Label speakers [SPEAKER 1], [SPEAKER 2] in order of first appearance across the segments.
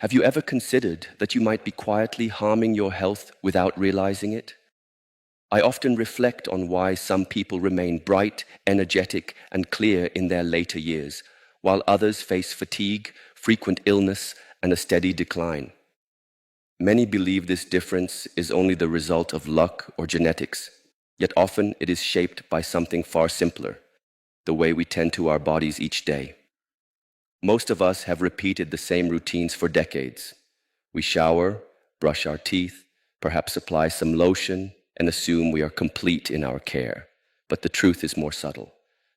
[SPEAKER 1] Have you ever considered that you might be quietly harming your health without realizing it? I often reflect on why some people remain bright, energetic, and clear in their later years, while others face fatigue, frequent illness, and a steady decline. Many believe this difference is only the result of luck or genetics, yet often it is shaped by something far simpler, the way we tend to our bodies each day. Most of us have repeated the same routines for decades. We shower, brush our teeth, perhaps apply some lotion, and assume we are complete in our care. But the truth is more subtle.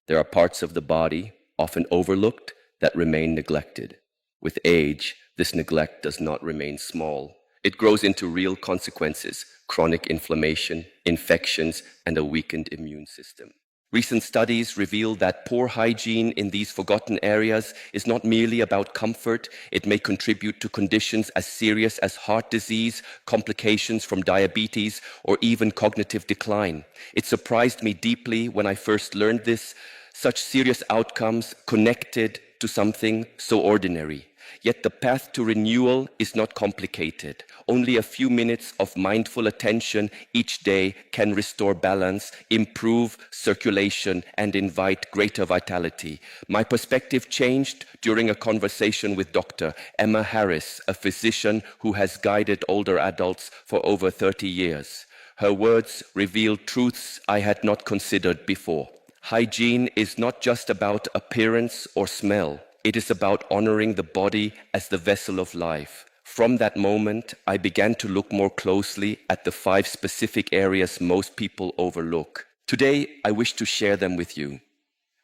[SPEAKER 1] There are parts of the body, often overlooked, that remain neglected. With age, this neglect does not remain small. It grows into real consequences: chronic inflammation, infections, and a weakened immune system. Recent studies reveal that poor hygiene in these forgotten areas is not merely about comfort. It may contribute to conditions as serious as heart disease, complications from diabetes, or even cognitive decline. It surprised me deeply when I first learned this, such serious outcomes connected to something so ordinary. Yet the path to renewal is not complicated. Only a few minutes of mindful attention each day can restore balance, improve circulation, and invite greater vitality. My perspective changed during a conversation with Dr. Emma Harris, a physician who has guided older adults for over 30 years. Her words revealed truths I had not considered before. Hygiene is not just about appearance or smell. It is about honoring the body as the vessel of life. From that moment, I began to look more closely at the 5 specific areas most people overlook. Today, I wish to share them with you.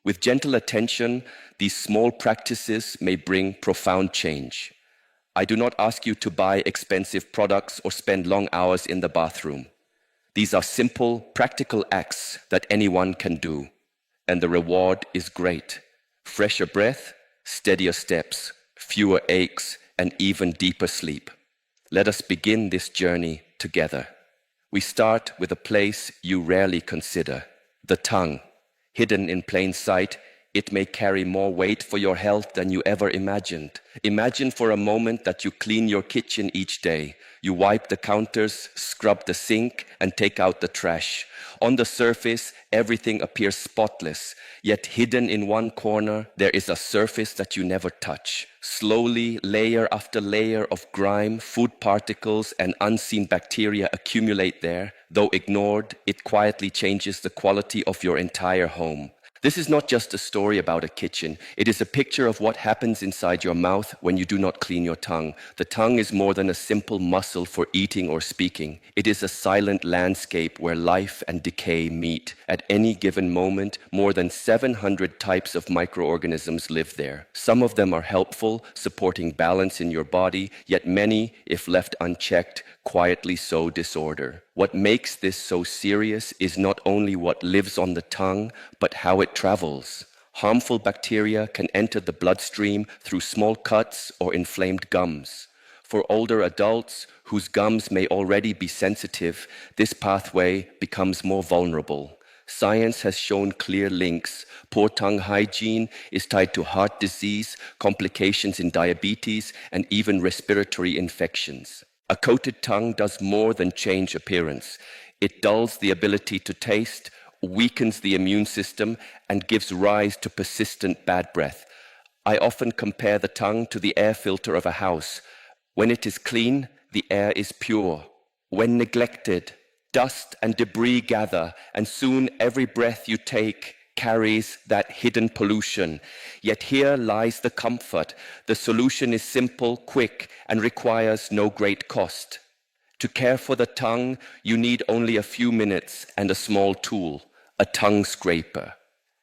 [SPEAKER 1] With gentle attention, these small practices may bring profound change. I do not ask you to buy expensive products or spend long hours in the bathroom. These are simple, practical acts that anyone can do, and the reward is great. Fresher breath, steadier steps, fewer aches, and even deeper sleep. Let us begin this journey together. We start with a place you rarely consider: the tongue. Hidden in plain sight, it may carry more weight for your health than you ever imagined. Imagine for a moment that you clean your kitchen each day. You wipe the counters, scrub the sink, and take out the trash. On the surface, everything appears spotless, yet hidden in one corner, there is a surface that you never touch. Slowly, layer after layer of grime, food particles, and unseen bacteria accumulate there. Though ignored, it quietly changes the quality of your entire home. This is not just a story about a kitchen. It is a picture of what happens inside your mouth when you do not clean your tongue. The tongue is more than a simple muscle for eating or speaking. It is a silent landscape where life and decay meet. At any given moment, more than 700 types of microorganisms live there. Some of them are helpful, supporting balance in your body, yet many, if left unchecked, quietly sow disorder. What makes this so serious is not only what lives on the tongue, but how it travels. Harmful bacteria can enter the bloodstream through small cuts or inflamed gums. For older adults whose gums may already be sensitive, this pathway becomes more vulnerable. Science has shown clear links. Poor tongue hygiene is tied to heart disease, complications in diabetes, and even respiratory infections. A coated tongue does more than change appearance. It dulls the ability to taste, weakens the immune system, and gives rise to persistent bad breath. I often compare the tongue to the air filter of a house. When it is clean, the air is pure. When neglected, dust and debris gather, and soon every breath you take carries that hidden pollution. Yet here lies the comfort. The solution is simple, quick, and requires no great cost. To care for the tongue, you need only a few minutes and a small tool, a tongue scraper.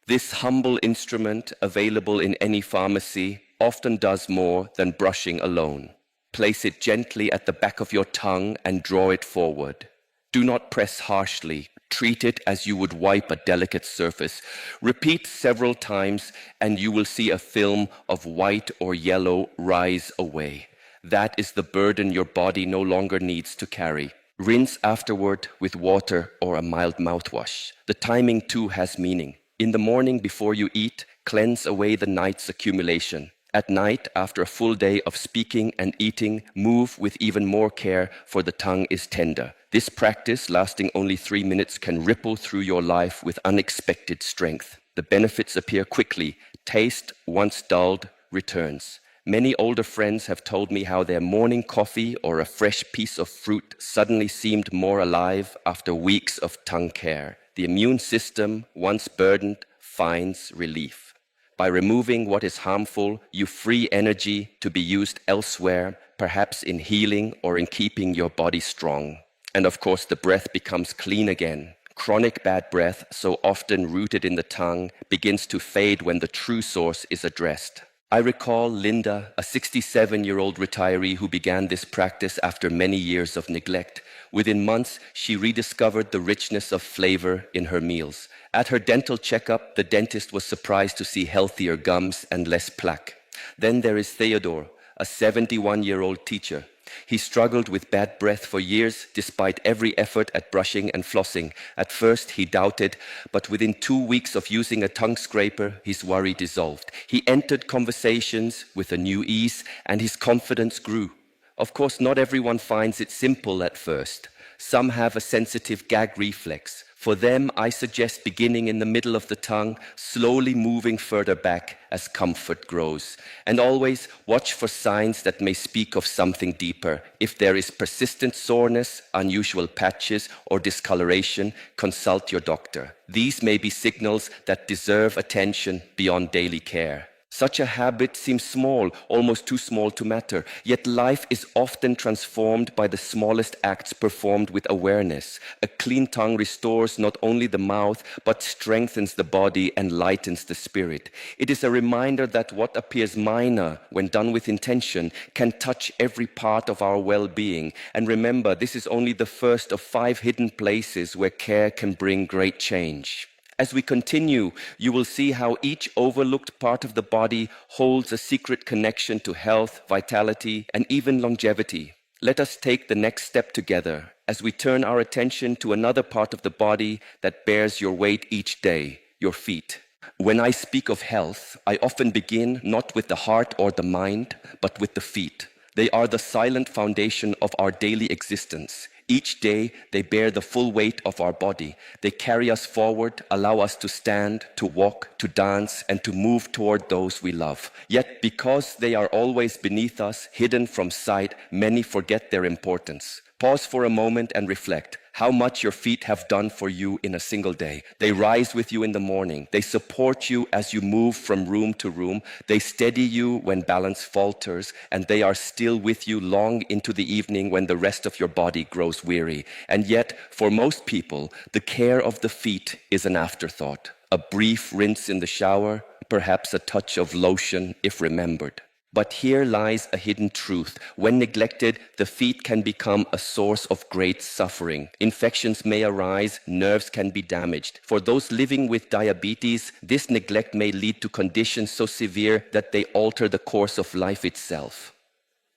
[SPEAKER 1] This humble instrument, available in any pharmacy, often does more than brushing alone. Place it gently at the back of your tongue and draw it forward. Do not press harshly. Treat it as you would wipe a delicate surface. Repeat several times and you will see a film of white or yellow rise away. That is the burden your body no longer needs to carry. Rinse afterward with water or a mild mouthwash. The timing too has meaning. In the morning before you eat, cleanse away the night's accumulation. At night, after a full day of speaking and eating, move with even more care, for the tongue is tender. This practice, lasting only 3 minutes, can ripple through your life with unexpected strength. The benefits appear quickly. Taste, once dulled, returns. Many older friends have told me how their morning coffee or a fresh piece of fruit suddenly seemed more alive after weeks of tongue care. The immune system, once burdened, finds relief. By removing what is harmful, you free energy to be used elsewhere, perhaps in healing or in keeping your body strong. And of course, the breath becomes clean again. Chronic bad breath, so often rooted in the tongue, begins to fade when the true source is addressed. I recall Linda, a 67-year-old retiree who began this practice after many years of neglect. Within months, she rediscovered the richness of flavor in her meals. At her dental checkup, the dentist was surprised to see healthier gums and less plaque. Then there is Theodore, a 71-year-old teacher. He struggled with bad breath for years, despite every effort at brushing and flossing. At first, he doubted, but within 2 weeks of using a tongue scraper, his worry dissolved. He entered conversations with a new ease, and his confidence grew. Of course, not everyone finds it simple at first. Some have a sensitive gag reflex. For them, I suggest beginning in the middle of the tongue, slowly moving further back as comfort grows. And always watch for signs that may speak of something deeper. If there is persistent soreness, unusual patches, or discoloration, consult your doctor. These may be signals that deserve attention beyond daily care. Such a habit seems small, almost too small to matter, yet life is often transformed by the smallest acts performed with awareness. A clean tongue restores not only the mouth, but strengthens the body and lightens the spirit. It is a reminder that what appears minor, when done with intention, can touch every part of our well-being. And remember, this is only the first of 5 hidden places where care can bring great change. As we continue, you will see how each overlooked part of the body holds a secret connection to health, vitality, and even longevity. Let us take the next step together as we turn our attention to another part of the body that bears your weight each day, your feet. When I speak of health, I often begin not with the heart or the mind, but with the feet. They are the silent foundation of our daily existence. Each day, they bear the full weight of our body. They carry us forward, allow us to stand, to walk, to dance, and to move toward those we love. Yet, because they are always beneath us, hidden from sight, many forget their importance. Pause for a moment and reflect how much your feet have done for you in a single day. They rise with you in the morning. They support you as you move from room to room. They steady you when balance falters, and they are still with you long into the evening when the rest of your body grows weary. And yet, for most people, the care of the feet is an afterthought. A brief rinse in the shower, perhaps a touch of lotion if remembered. But here lies a hidden truth. When neglected, the feet can become a source of great suffering. Infections may arise, nerves can be damaged. For those living with diabetes, this neglect may lead to conditions so severe that they alter the course of life itself.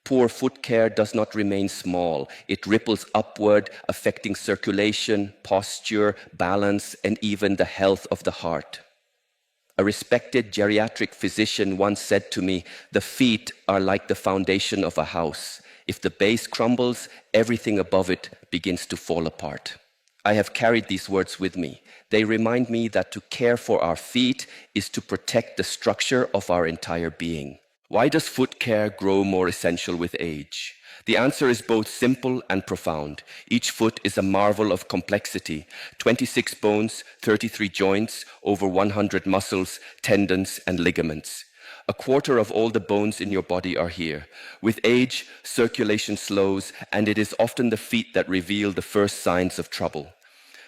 [SPEAKER 1] Poor foot care does not remain small. It ripples upward, affecting circulation, posture, balance, and even the health of the heart. A respected geriatric physician once said to me, "The feet are like the foundation of a house. If the base crumbles, everything above it begins to fall apart." I have carried these words with me. They remind me that to care for our feet is to protect the structure of our entire being. Why does foot care grow more essential with age? The answer is both simple and profound. Each foot is a marvel of complexity. 26 bones, 33 joints, over 100 muscles, tendons, and ligaments. A quarter of all the bones in your body are here. With age, circulation slows, and it is often the feet that reveal the first signs of trouble.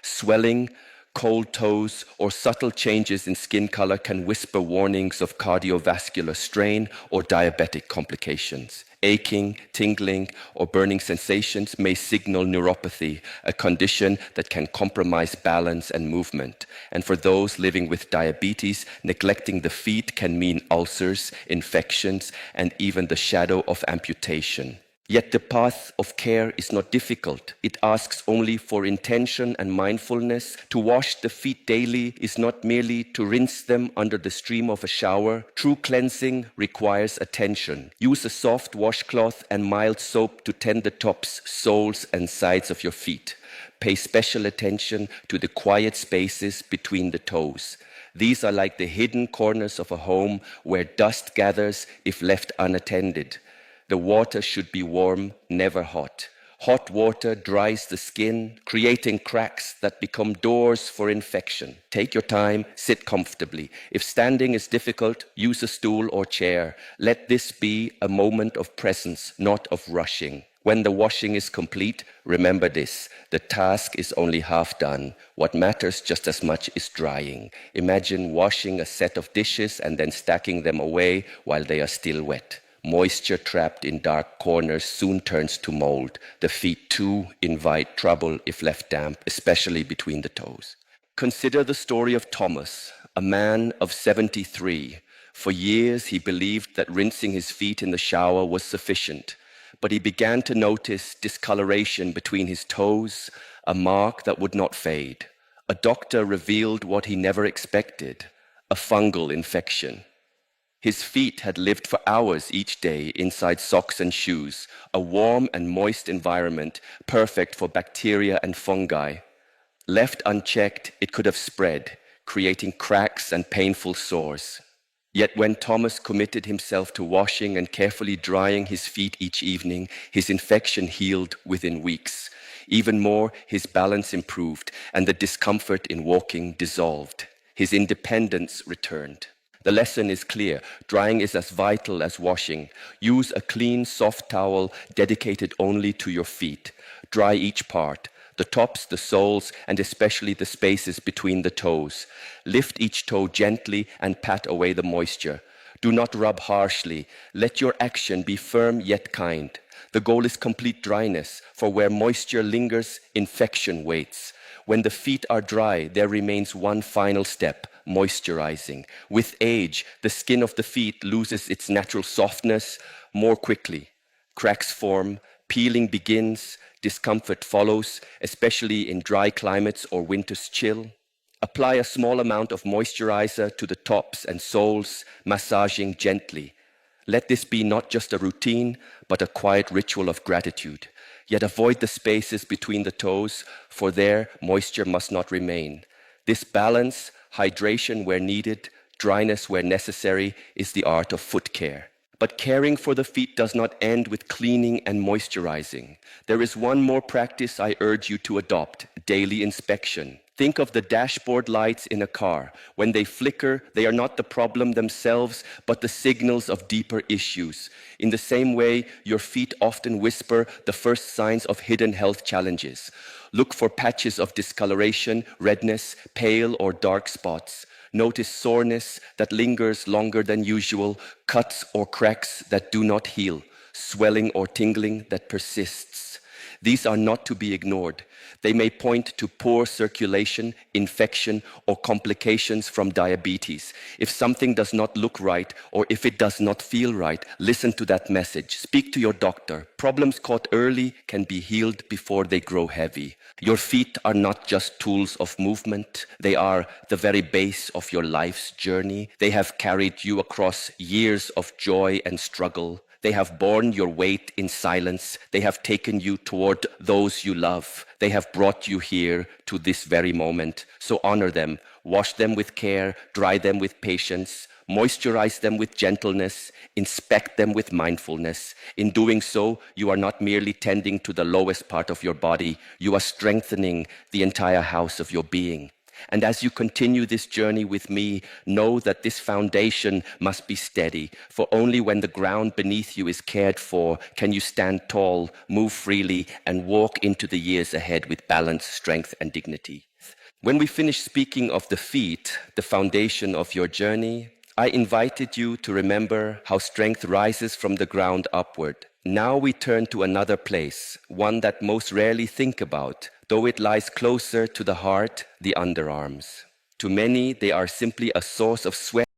[SPEAKER 1] Swelling, cold toes, or subtle changes in skin color can whisper warnings of cardiovascular strain or diabetic complications. Aching, tingling, or burning sensations may signal neuropathy, a condition that can compromise balance and movement. And for those living with diabetes, neglecting the feet can mean ulcers, infections, and even the shadow of amputation. Yet the path of care is not difficult. It asks only for intention and mindfulness. To wash the feet daily is not merely to rinse them under the stream of a shower. True cleansing requires attention. Use a soft washcloth and mild soap to tend the tops, soles, and sides of your feet. Pay special attention to the quiet spaces between the toes. These are like the hidden corners of a home where dust gathers if left unattended. The water should be warm, never hot. Hot water dries the skin, creating cracks that become doors for infection. Take your time, sit comfortably. If standing is difficult, use a stool or chair. Let this be a moment of presence, not of rushing. When the washing is complete, remember this: the task is only half done. What matters just as much is drying. Imagine washing a set of dishes and then stacking them away while they are still wet. Moisture trapped in dark corners soon turns to mold. The feet too invite trouble if left damp, especially between the toes. Consider the story of Thomas, a man of 73. For years he believed that rinsing his feet in the shower was sufficient, but he began to notice discoloration between his toes, a mark that would not fade. A doctor revealed what he never expected: a fungal infection. His feet had lived for hours each day inside socks and shoes, a warm and moist environment, perfect for bacteria and fungi. Left unchecked, it could have spread, creating cracks and painful sores. Yet when Thomas committed himself to washing and carefully drying his feet each evening, his infection healed within weeks. Even more, his balance improved and the discomfort in walking dissolved. His independence returned. The lesson is clear: drying is as vital as washing. Use a clean, soft towel dedicated only to your feet. Dry each part: the tops, the soles, and especially the spaces between the toes. Lift each toe gently and pat away the moisture. Do not rub harshly. Let your action be firm yet kind. The goal is complete dryness, for where moisture lingers, infection waits. When the feet are dry, there remains one final step: moisturizing. With age, the skin of the feet loses its natural softness more quickly. Cracks form, peeling begins, discomfort follows, especially in dry climates or winter's chill. Apply a small amount of moisturizer to the tops and soles, massaging gently. Let this be not just a routine, but a quiet ritual of gratitude. Yet avoid the spaces between the toes, for there moisture must not remain. This balance, hydration where needed, dryness where necessary, is the art of foot care. But caring for the feet does not end with cleaning and moisturizing. There is one more practice I urge you to adopt: daily inspection. Think of the dashboard lights in a car. When they flicker, they are not the problem themselves, but the signals of deeper issues. In the same way, your feet often whisper the first signs of hidden health challenges. Look for patches of discoloration, redness, pale or dark spots. Notice soreness that lingers longer than usual, cuts or cracks that do not heal, swelling or tingling that persists. These are not to be ignored. They may point to poor circulation, infection, or complications from diabetes. If something does not look right, or if it does not feel right, listen to that message. Speak to your doctor. Problems caught early can be healed before they grow heavy. Your feet are not just tools of movement. They are the very base of your life's journey. They have carried you across years of joy and struggle. They have borne your weight in silence. They have taken you toward those you love. They have brought you here to this very moment. So honor them. Wash them with care. Dry them with patience. Moisturize them with gentleness. Inspect them with mindfulness. In doing so, you are not merely tending to the lowest part of your body. You are strengthening the entire house of your being. And as you continue this journey with me, know that this foundation must be steady, for only when the ground beneath you is cared for can you stand tall, move freely, and walk into the years ahead with balance, strength, and dignity. When we finish speaking of the feet, the foundation of your journey, I invited you to remember how strength rises from the ground upward. Now we turn to another place, one that most rarely think about, though it lies closer to the heart: the underarms. To many, they are simply a source of sweat